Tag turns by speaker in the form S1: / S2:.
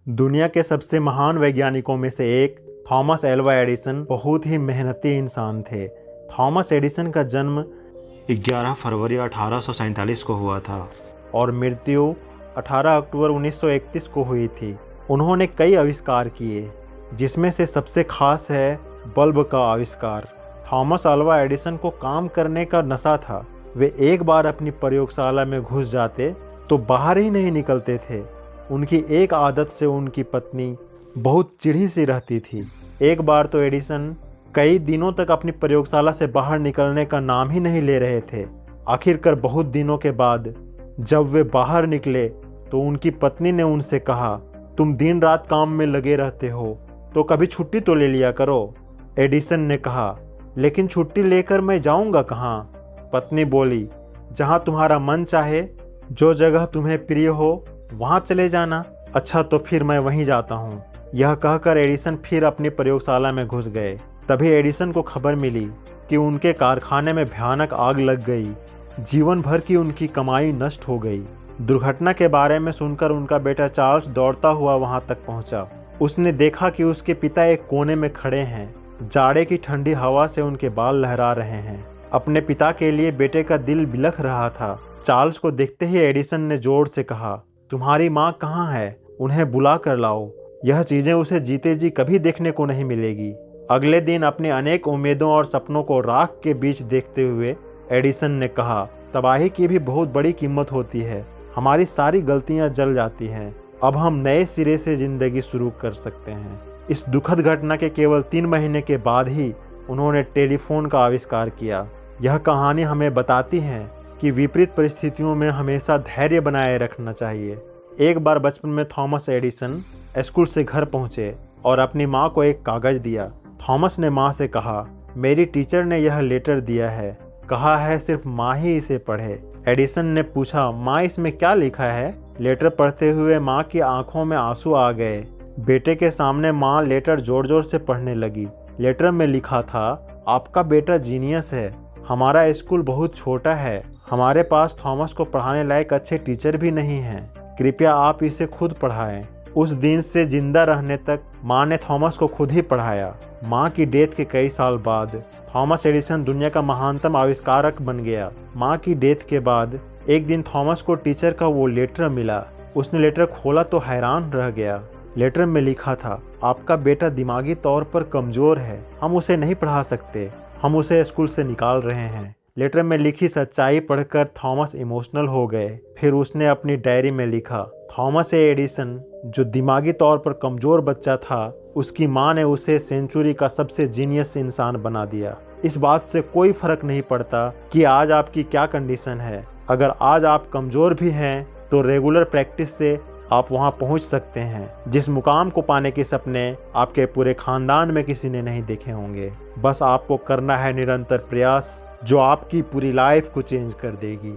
S1: दुनिया के सबसे महान वैज्ञानिकों में से एक थॉमस एल्वा एडिसन बहुत ही मेहनती इंसान थे। थॉमस एडिसन का जन्म 11 फरवरी 1847 को हुआ था और मृत्यु 18 अक्टूबर 1931 को हुई थी। उन्होंने कई आविष्कार किए, जिसमें से सबसे खास है बल्ब का आविष्कार। थॉमस एल्वा एडिसन को काम करने का नशा था। वे एक बार अपनी प्रयोगशाला में घुस जाते तो बाहर ही नहीं निकलते थे। उनकी एक आदत से उनकी पत्नी बहुत चिढ़ी सी रहती थी। एक बार तो एडिसन कई दिनों तक अपनी प्रयोगशाला से बाहर निकलने का नाम ही नहीं ले रहे थे। आखिरकार बहुत दिनों के बाद जब वे बाहर निकले तो उनकी पत्नी ने उनसे कहा, तुम दिन रात काम में लगे रहते हो तो कभी छुट्टी तो ले लिया करो। एडिसन ने कहा, लेकिन छुट्टी लेकर मैं जाऊंगा कहाँ? पत्नी बोली, जहाँ तुम्हारा मन चाहे, जो जगह तुम्हें प्रिय हो वहाँ चले जाना। अच्छा, तो फिर मैं वहीं जाता हूँ। यह कहकर एडिसन फिर अपनी प्रयोगशाला में घुस गए। तभी एडिसन को खबर मिली कि उनके कारखाने में भयानक आग लग गई। जीवन भर की उनकी कमाई नष्ट हो गई। दुर्घटना के बारे में सुनकर उनका बेटा चार्ल्स दौड़ता हुआ वहां तक पहुंचा। उसने देखा कि उसके पिता एक कोने में खड़े हैं। जाड़े की ठंडी हवा से उनके बाल लहरा रहे हैं। अपने पिता के लिए बेटे का दिल बिलख रहा था। चार्ल्स को देखते ही एडिसन ने जोर से कहा, तुम्हारी माँ कहाँ है? उन्हें बुला कर लाओ। यह चीजें उसे जीते जी कभी देखने को नहीं मिलेगी। अगले दिन अपनी अनेक उम्मीदों और सपनों को राख के बीच देखते हुए एडिसन ने कहा, तबाही की भी बहुत बड़ी कीमत होती है। हमारी सारी गलतियां जल जाती हैं। अब हम नए सिरे से जिंदगी शुरू कर सकते हैं। इस दुखद घटना के केवल 3 महीने के बाद ही उन्होंने टेलीफोन का आविष्कार किया। यह कहानी हमें बताती है कि विपरीत परिस्थितियों में हमेशा धैर्य बनाए रखना चाहिए। एक बार बचपन में थॉमस एडिसन स्कूल से घर पहुंचे और अपनी माँ को एक कागज दिया। थॉमस ने माँ से कहा, मेरी टीचर ने यह लेटर दिया है, कहा है सिर्फ माँ ही इसे पढ़े। एडिसन ने पूछा, माँ इसमें क्या लिखा है? लेटर पढ़ते हुए माँ की आंखों में आंसू आ गए। बेटे के सामने माँ लेटर जोर जोर से पढ़ने लगी। लेटर में लिखा था, आपका बेटा जीनियस है। हमारा स्कूल बहुत छोटा है। हमारे पास थॉमस को पढ़ाने लायक अच्छे टीचर भी नहीं हैं। कृपया आप इसे खुद पढ़ाएं। उस दिन से जिंदा रहने तक माँ ने थॉमस को खुद ही पढ़ाया। माँ की डेथ के कई साल बाद थॉमस एडिसन दुनिया का महानतम आविष्कारक बन गया। माँ की डेथ के बाद एक दिन थॉमस को टीचर का वो लेटर मिला। उसने लेटर खोला तो हैरान रह गया। लेटर में लिखा था, आपका बेटा दिमागी तौर पर कमजोर है। हम उसे नहीं पढ़ा सकते। हम उसे स्कूल से निकाल रहे हैं। लेटर में लिखी सच्चाई पढ़कर थॉमस इमोशनल हो गए। फिर उसने अपनी डायरी में लिखा, थॉमस एडिसन जो दिमागी तौर पर कमजोर बच्चा था, उसकी माँ ने उसे सेंचुरी का सबसे जीनियस इंसान बना दिया। इस बात से कोई फर्क नहीं पड़ता कि आज आपकी क्या कंडीशन है। अगर आज आप कमजोर भी हैं तो रेगुलर प्रैक्टिस से आप वहां पहुंच सकते हैं जिस मुकाम को पाने के सपने आपके पूरे खानदान में किसी ने नहीं देखे होंगे। बस आपको करना है निरंतर प्रयास, जो आपकी पूरी लाइफ को चेंज कर देगी।